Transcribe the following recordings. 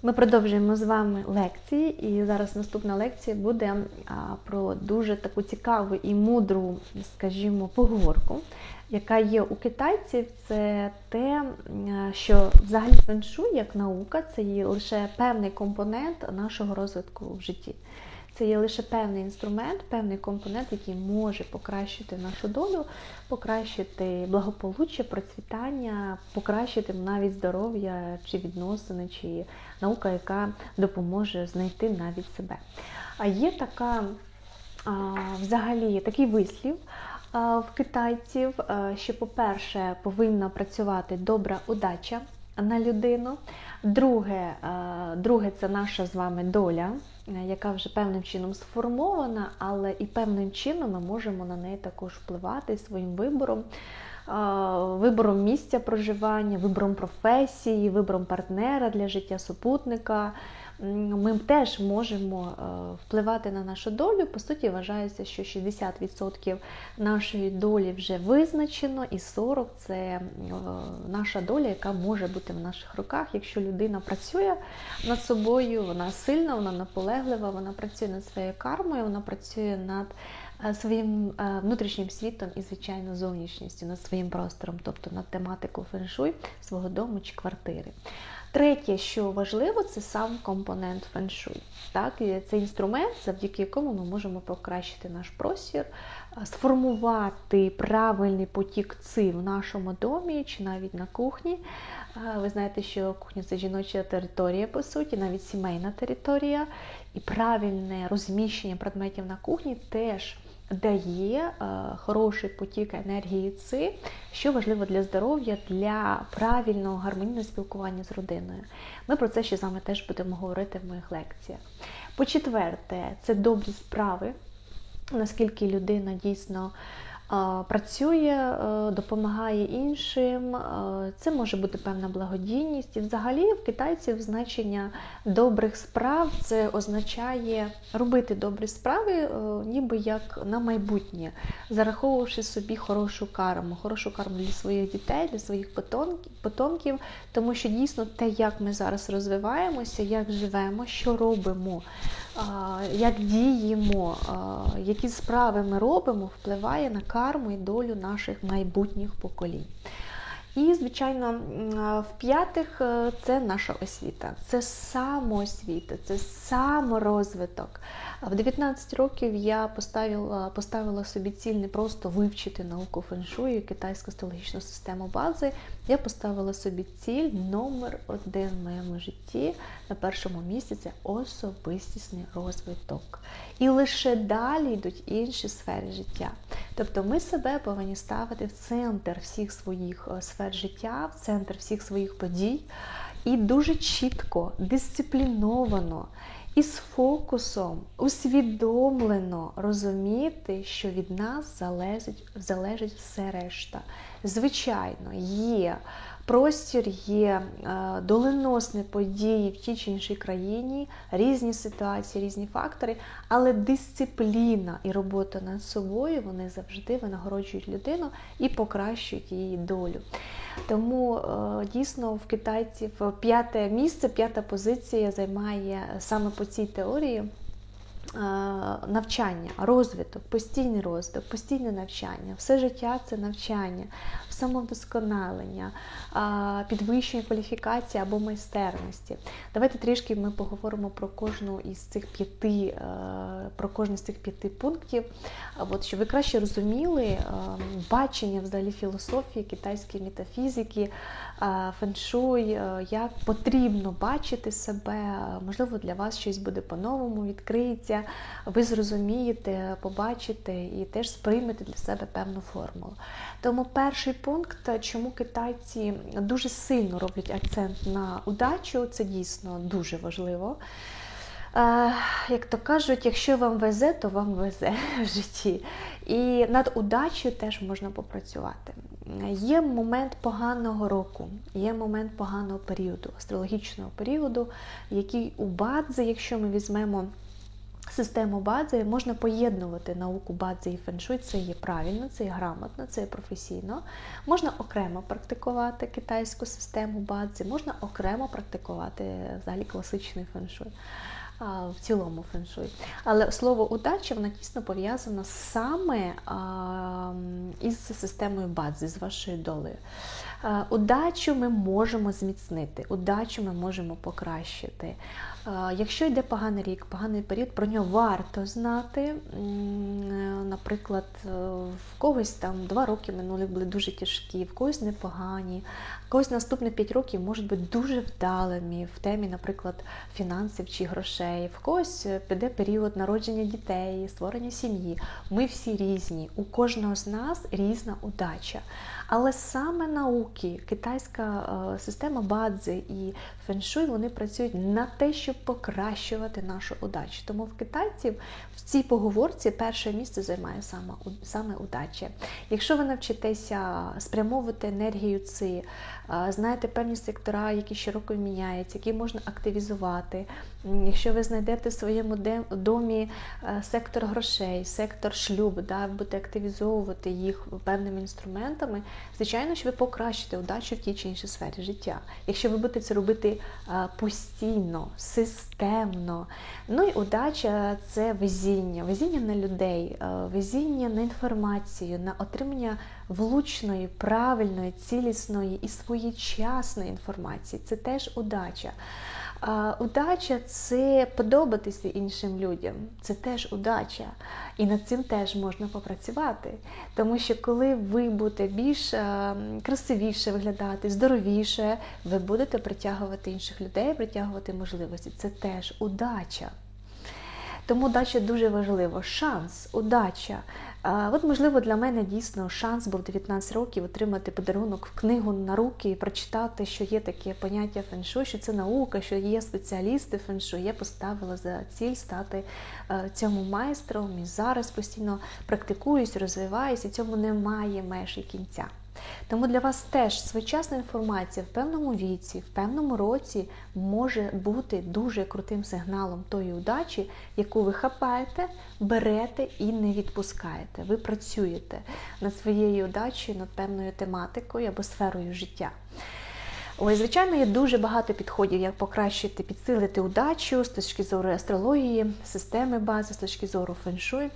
Ми продовжуємо з вами лекції, і зараз наступна лекція буде про дуже таку цікаву і мудру, скажімо, поговорку, яка є у китайців. Це те, що взагалі феншуй як наука, це є лише певний компонент нашого розвитку в житті. Це є лише певний інструмент, певний компонент, який може покращити нашу долю, покращити благополуччя, процвітання, покращити навіть здоров'я, чи відносини, чи наука, яка допоможе знайти навіть себе. А є така, взагалі, такий вислів в китайців, що, по-перше, повинна працювати добра удача на людину. Друге, це наша з вами доля, яка вже певним чином сформована, але і певним чином ми можемо на неї також впливати своїм вибором місця проживання, вибором професії, вибором партнера для життя, супутника. Ми теж можемо впливати на нашу долю. По суті, вважається, що 60% нашої долі вже визначено, і 40% – це наша доля, яка може бути в наших руках. Якщо людина працює над собою, вона сильна, вона наполеглива, вона працює над своєю кармою, вона працює над своїм внутрішнім світом і, звичайно, зовнішністю, над своїм простором, тобто над тематикою феншуй свого дому чи квартири. Третє, що важливо, це сам компонент феншуй. Так? Це інструмент, завдяки якому ми можемо покращити наш простір, сформувати правильний потік ци в нашому домі чи навіть на кухні. Ви знаєте, що кухня – це жіноча територія, по суті, навіть сімейна територія. І правильне розміщення предметів на кухні теж дає хороший потік енергії ци, що важливо для здоров'я, для правильного гармонійного спілкування з родиною. Ми про це ще з вами теж будемо говорити в моїх лекціях. По-четверте, це добрі справи, наскільки людина дійсно працює, допомагає іншим. Це може бути певна благодійність. І взагалі в китайців значення добрих справ – це означає робити добрі справи ніби як на майбутнє, зараховувавши собі хорошу карму для своїх дітей, для своїх потомків, тому що дійсно те, як ми зараз розвиваємося, як живемо, що робимо, як діємо, які справи ми робимо, впливає на карму і долю наших майбутніх поколінь. І, звичайно, в-п'ятих, це наша освіта, це самоосвіта, це саморозвиток. В 19 років я поставила собі ціль не просто вивчити науку феншуй, китайську астрологічну систему бази. Я поставила собі ціль номер 1 в моєму житті. На першому місці – це особистісний розвиток. І лише далі йдуть інші сфери життя. Тобто ми себе повинні ставити в центр всіх своїх сфер життя, в центр всіх своїх подій. І дуже чітко, дисципліновано і з фокусом, усвідомлено розуміти, що від нас залежить все решта. Звичайно, є простір, є доленосні події в тій чи іншій країні, різні ситуації, різні фактори, але дисципліна і робота над собою, вони завжди винагороджують людину і покращують її долю. Тому дійсно в китайців 5-те місце, 5-та позиція займає саме по цій теорії навчання, розвиток, постійний розвиток, постійне навчання. Все життя – це навчання, самовдосконалення, підвищення кваліфікації або майстерності. Давайте трішки ми поговоримо про кожну із цих 5 пунктів, щоб ви краще розуміли бачення взагалі філософії, китайської метафізики, феншуй, як потрібно бачити себе. Можливо, для вас щось буде по-новому, відкриється, ви зрозумієте, побачите і теж сприймете для себе певну формулу. Тому перший пункт, чому китайці дуже сильно роблять акцент на удачу, це дійсно дуже важливо. Як то кажуть, якщо вам везе, то вам везе в житті. І над удачею теж можна попрацювати. Є момент поганого року, є момент поганого періоду, астрологічного періоду, який у Бадзи, якщо ми візьмемо систему Бадзи, можна поєднувати науку Бадзи і феншуй, це є правильно, це є грамотно, це є професійно. Можна окремо практикувати китайську систему Бадзи, можна окремо практикувати взагалі класичний феншуй, в цілому феншуй. Але слово удача, вона тісно пов'язана саме із системою Бадзи, з вашою долею. Удачу ми можемо зміцнити, удачу ми можемо покращити. Якщо йде поганий рік, поганий період, про нього варто знати. Наприклад, в когось там 2 роки минулих були дуже тяжкі, в когось непогані, в когось наступні 5 років можуть бути дуже вдалими в темі, наприклад, фінансів чи грошей, в когось піде період народження дітей, створення сім'ї. Ми всі різні, у кожного з нас різна удача. Але саме науки, китайська система Бадзи і феншуй, вони працюють на те, щоб покращувати нашу удачу. Тому в китайців в цій поговорці перше місце займає саме удача. Якщо ви навчитеся спрямовувати енергію ци, знаєте певні сектора, які щороку міняються, які можна активізувати, якщо ви знайдете в своєму домі сектор грошей, сектор шлюбу, будете активізовувати їх певними інструментами, звичайно, що ви покращите удачу в тій чи іншій сфері життя. Якщо ви будете це робити постійно, системно. Ну і удача – це везіння. Везіння на людей, везіння на інформацію, на отримання влучної, правильної, цілісної і своєчасної інформації. Це теж удача. Удача – це подобатися іншим людям, це теж удача. І над цим теж можна попрацювати. Тому що коли ви будете більш красивіше виглядати, здоровіше, ви будете притягувати інших людей, притягувати можливості. Це теж удача. Тому удача дуже важлива. Шанс, удача. От, можливо, для мене дійсно шанс був 19 років отримати подарунок в книгу на руки і прочитати, що є таке поняття феншуй, що це наука, що є спеціалісти феншуй. Я поставила за ціль стати цьому майстром і зараз постійно практикуюсь, розвиваюсь, і цьому немає меж і кінця. Тому для вас теж своєчасна інформація в певному віці, в певному році може бути дуже крутим сигналом тої удачі, яку ви хапаєте, берете і не відпускаєте. Ви працюєте над своєю удачею, над певною тематикою або сферою життя. Ой, звичайно, є дуже багато підходів, як покращити, підсилити удачу з точки зору астрології, системи Бадзи, з точки зору феншуй.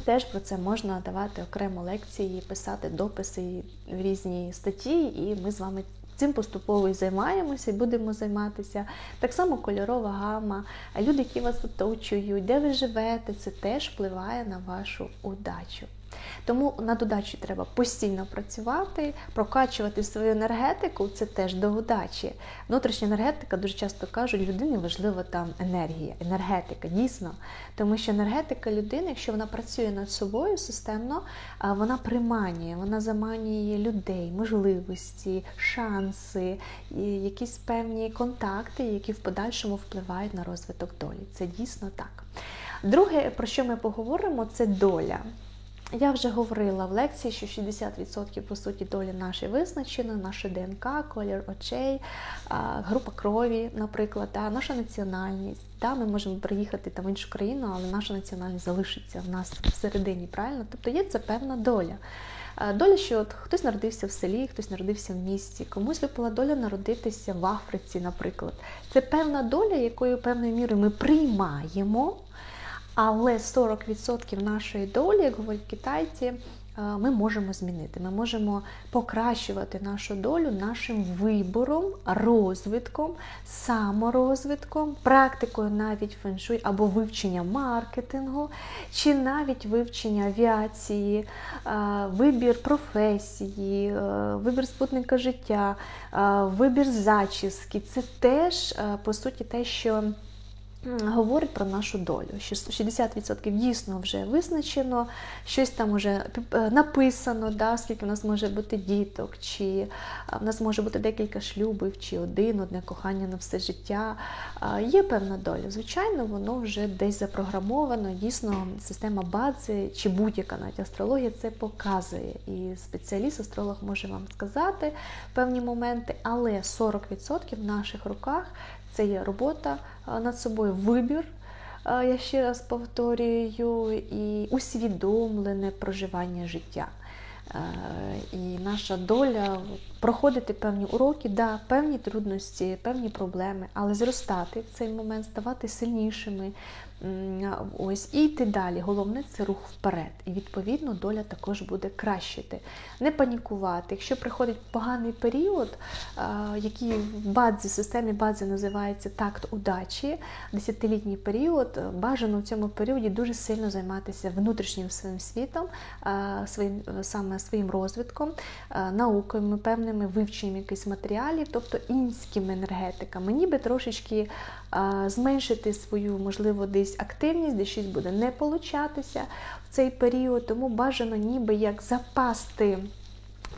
Теж про це можна давати окремо лекції, писати дописи в різні статті, і ми з вами цим поступово і займаємося, і будемо займатися. Так само кольорова гама, люди, які вас оточують, де ви живете, це теж впливає на вашу удачу. Тому над удачею треба постійно працювати, прокачувати свою енергетику, це теж до удачі. Внутрішня енергетика, дуже часто кажуть, людині важлива там енергія, енергетика, дійсно. Тому що енергетика людини, якщо вона працює над собою системно, вона приманює, вона заманює людей, можливості, шанси, якісь певні контакти, які в подальшому впливають на розвиток долі. Це дійсно так. Друге, про що ми поговоримо, це доля. Я вже говорила в лекції, що 60% по суті долі нашої визначено, наша ДНК, колір очей, група крові, наприклад, наша національність. Ми можемо приїхати там в іншу країну, але наша національність залишиться в нас всередині, правильно? Тобто є це певна доля. Доля, що от хтось народився в селі, хтось народився в місті, комусь випала доля народитися в Африці, наприклад. Це певна доля, якою певною мірою ми приймаємо, але 40% нашої долі, як говорять китайці, ми можемо змінити. Ми можемо покращувати нашу долю нашим вибором, розвитком, саморозвитком, практикою навіть феншуй або вивчення маркетингу, чи навіть вивчення авіації, вибір професії, вибір спутника життя, вибір зачіски. Це теж, по суті, те, що говорить про нашу долю, що 60% дійсно вже визначено, щось там вже написано, скільки в нас може бути діток, чи в нас може бути декілька шлюбів, чи одне кохання на все життя. Є певна доля. Звичайно, воно вже десь запрограмовано. Дійсно, система Бадзи, чи будь-яка навіть астрологія це показує. І спеціаліст, астролог може вам сказати певні моменти, але 40% в наших руках – це є робота над собою, вибір, я ще раз повторюю, і усвідомлене проживання життя. І наша доля проходити певні уроки, да, певні трудності, певні проблеми, але зростати в цей момент, ставати сильнішими, ось, і йти далі. Головне – це рух вперед. І, відповідно, доля також буде кращити. Не панікувати. Якщо приходить поганий період, який в бадзи, системі бадзи називається такт удачі, 10-літній період, бажано в цьому періоді дуже сильно займатися внутрішнім своїм світом, саме своїм розвитком, науками, певними вивченням якихось матеріалів, тобто інськими енергетиками, ніби трошечки зменшити свою, можливо, десь активність, де щось буде не получатися в цей період, тому бажано ніби як запасти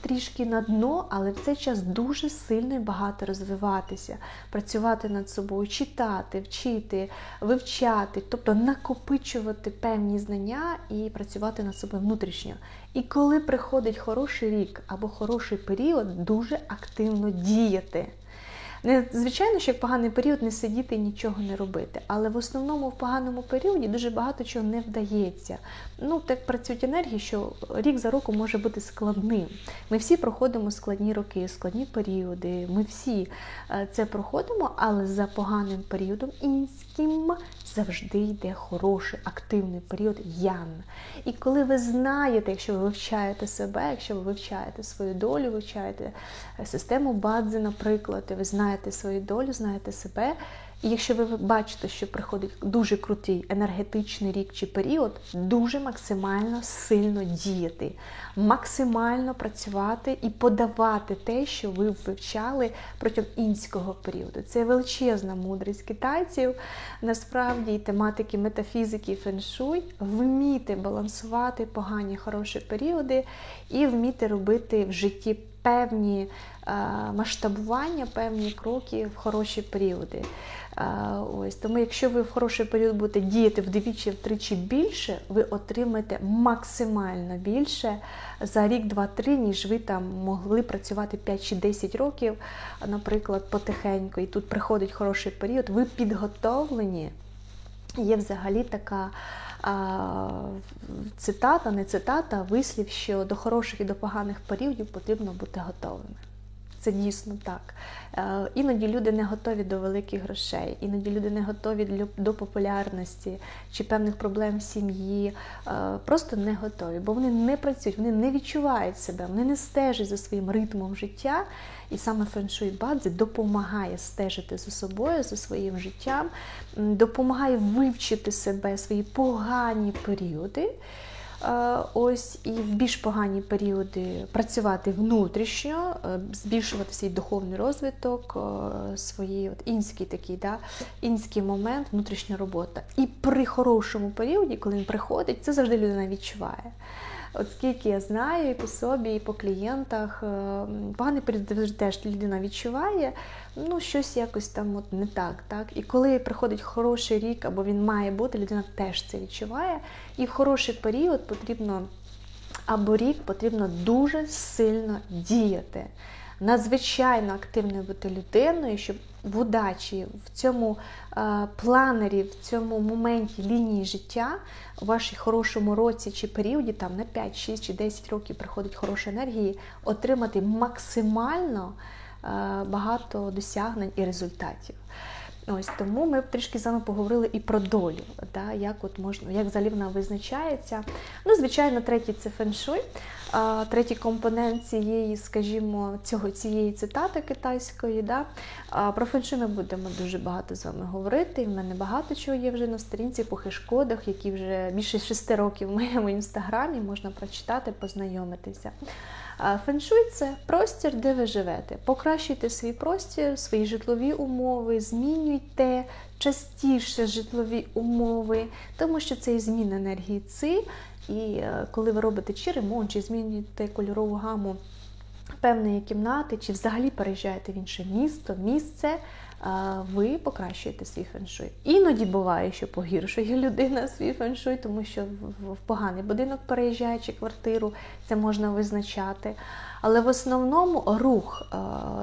трішки на дно, але в цей час дуже сильно і багато розвиватися, працювати над собою, читати, вчити, вивчати, тобто накопичувати певні знання і працювати над собою внутрішньо. І коли приходить хороший рік або хороший період, дуже активно діяти. Звичайно, що як поганий період не сидіти і нічого не робити, але в основному в поганому періоді дуже багато чого не вдається. Так працюють енергії, що рік за роком може бути складним. Ми всі проходимо складні роки, складні періоди, ми всі це проходимо, але за поганим періодом інським завжди йде хороший, активний період ян. І коли ви знаєте, якщо ви вивчаєте себе, якщо ви вивчаєте свою долю, вивчаєте систему бадзи, наприклад, ви знаєте свою долю, знаєте себе, і якщо ви бачите, що приходить дуже крутий енергетичний рік чи період, дуже максимально сильно діяти, максимально працювати і подавати те, що ви вивчали протягом інського періоду. Це величезна мудрість китайців, насправді, і тематики метафізики і феншуй, вміти балансувати погані, хороші періоди і вміти робити в житті певні масштабування, певні кроки в хороші періоди. Тому якщо ви в хороший період будете діяти вдвічі, втричі більше, ви отримаєте максимально більше за рік, 2-3, ніж ви там могли працювати 5 чи 10 років, наприклад, потихеньку. І тут приходить хороший період, ви підготовлені. Є взагалі така цитата, не цитата, а вислів, що до хороших і до поганих періодів потрібно бути готовими. Це дійсно так. Іноді люди не готові до великих грошей, іноді люди не готові до популярності чи певних проблем в сім'ї, просто не готові, бо вони не працюють, вони не відчувають себе, вони не стежать за своїм ритмом життя. І саме феншуй бадзи допомагає стежити за собою, за своїм життям, допомагає вивчити себе, свої погані періоди, і в більш погані періоди працювати внутрішньо, збільшувати свій духовний розвиток, свій інський такий, інський момент, внутрішня робота. І при хорошому періоді, коли він приходить, це завжди людина відчуває. От скільки я знаю і по собі, і по клієнтах, поганий період теж людина відчуває, щось якось там не так. І коли приходить хороший рік, або він має бути, людина теж це відчуває. І в хороший період потрібно, або рік, потрібно дуже сильно діяти. Надзвичайно активною бути людиною, щоб в удачі, в цьому планері, в цьому моменті лінії життя, у вашій хорошому році чи періоді, там на 5, 6 чи 10 років приходить хороша енергія, отримати максимально багато досягнень і результатів. Тому ми трішки з вами поговорили і про долю, як взагалі вона визначається. Звичайно, третій – це феншуй, третій компонент цієї, скажімо, цієї цитати китайської. Про феншуй ми будемо дуже багато з вами говорити, і в мене багато чого є вже на сторінці по хешкодах, які вже більше 6 років в моєму інстаграмі, можна прочитати, познайомитися. Феншуй – це простір, де ви живете. Покращуйте свій простір, свої житлові умови, змінюйте частіше житлові умови, тому що це і зміна енергії ци. І коли ви робите чи ремонт, чи змінюєте кольорову гаму певної кімнати, чи взагалі переїжджаєте в інше місто, місце, ви покращуєте свій феншуй. Іноді буває, що погіршує людина свій феншуй, тому що в поганий будинок переїжджає чи квартиру, це можна визначати. Але в основному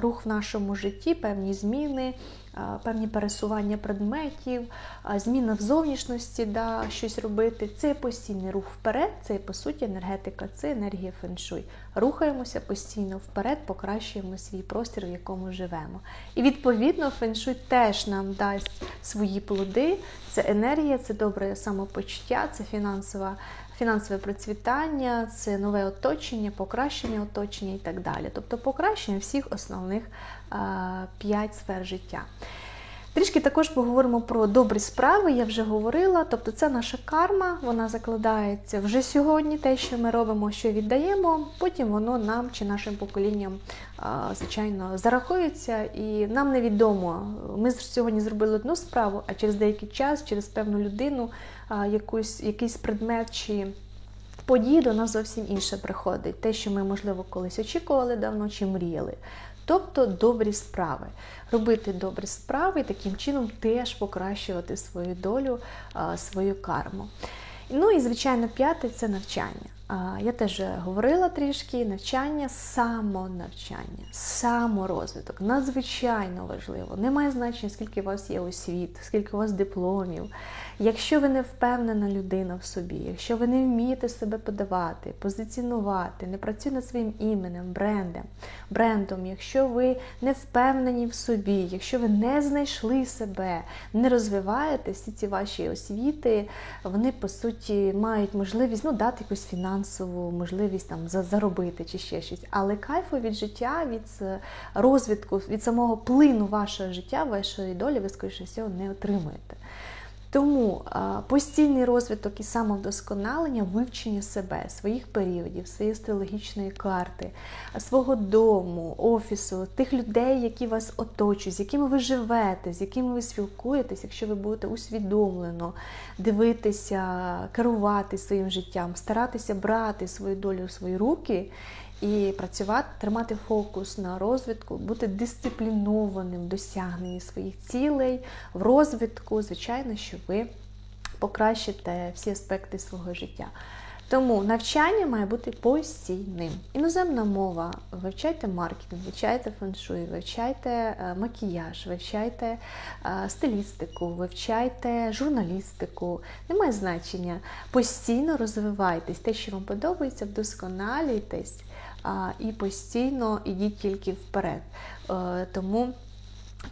рух в нашому житті, певні зміни, певні пересування предметів, зміна в зовнішності, щось робити. Це постійний рух вперед, це, по суті, енергетика, це енергія феншуй. Рухаємося постійно вперед, покращуємо свій простір, в якому живемо. І, відповідно, феншуй теж нам дасть свої плоди. Це енергія, це добре самопочуття, це фінансове процвітання, це нове оточення, покращення оточення і так далі. Тобто покращення всіх основних 5 сфер життя. Трішки також поговоримо про добрі справи, я вже говорила, тобто це наша карма, вона закладається вже сьогодні, те, що ми робимо, що віддаємо, потім воно нам чи нашим поколінням, звичайно, зарахується, і нам невідомо, ми сьогодні зробили одну справу, а через деякий час, через певну людину, якийсь предмет чи події до нас зовсім інше приходить, те, що ми, можливо, колись очікували давно чи мріяли. Тобто добрі справи. Робити добрі справи і таким чином теж покращувати свою долю, свою карму. Ну і, звичайно, 5 – це навчання. Я теж говорила трішки, навчання, самонавчання, саморозвиток. Надзвичайно важливо. Немає значення, скільки у вас є освіт, скільки у вас дипломів. Якщо ви не впевнена людина в собі, якщо ви не вмієте себе подавати, позиціонувати, не працюєте над своїм іменем, брендом, якщо ви не впевнені в собі, якщо ви не знайшли себе, не розвиваєте, всі ці ваші освіти, вони, по суті, мають можливість дати якусь фінансову можливість заробити чи ще щось. Але кайфу від життя, від розвитку, від самого плину вашого життя, вашої долі, ви, скоріше всього, не отримуєте. Тому постійний розвиток і самовдосконалення, вивчення себе, своїх періодів, своєї астрологічної карти, свого дому, офісу, тих людей, які вас оточують, з якими ви живете, з якими ви спілкуєтесь, якщо ви будете усвідомлено дивитися, керувати своїм життям, старатися брати свою долю в свої руки, і працювати, тримати фокус на розвитку, бути дисциплінованим в досягненні своїх цілей, в розвитку, звичайно, що ви покращите всі аспекти свого життя. Тому навчання має бути постійним. Іноземна мова, вивчайте маркетинг, вивчайте феншуй, вивчайте макіяж, вивчайте стилістику, вивчайте журналістику. Немає значення. Постійно розвивайтесь. Те, що вам подобається, вдосконалюйтесь і постійно ідіть тільки вперед. Тому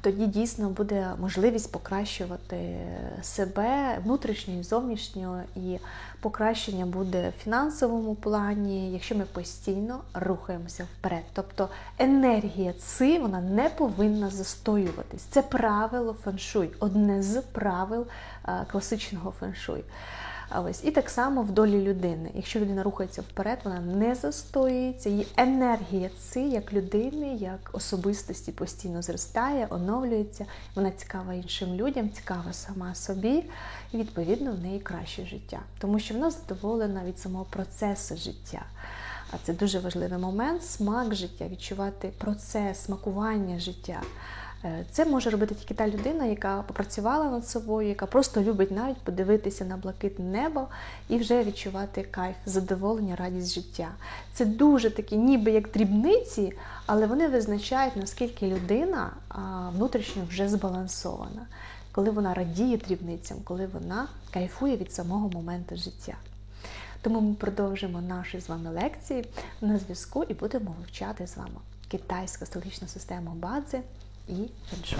тоді дійсно буде можливість покращувати себе внутрішньо і зовнішньо, і покращення буде в фінансовому плані, якщо ми постійно рухаємося вперед. Тобто енергія ци, вона не повинна застоюватись. Це правило феншуй, одне з правил класичного феншуй. І так само в долі людини. Якщо людина рухається вперед, вона не застоюється, її енергія ци, як людини, як особистості постійно зростає, оновлюється, вона цікава іншим людям, цікава сама собі, і, відповідно, в неї краще життя. Тому що вона задоволена від самого процесу життя. А це дуже важливий момент, смак життя, відчувати процес, смакування життя. Це може робити тільки та людина, яка попрацювала над собою, яка просто любить навіть подивитися на блакитне небо і вже відчувати кайф, задоволення, радість життя. Це дуже такі, ніби як дрібниці, але вони визначають, наскільки людина внутрішньо вже збалансована, коли вона радіє дрібницям, коли вона кайфує від самого моменту життя. Тому ми продовжимо наші з вами лекції на зв'язку і будемо вивчати з вами китайську астрологічну систему Бадзи і феншуй.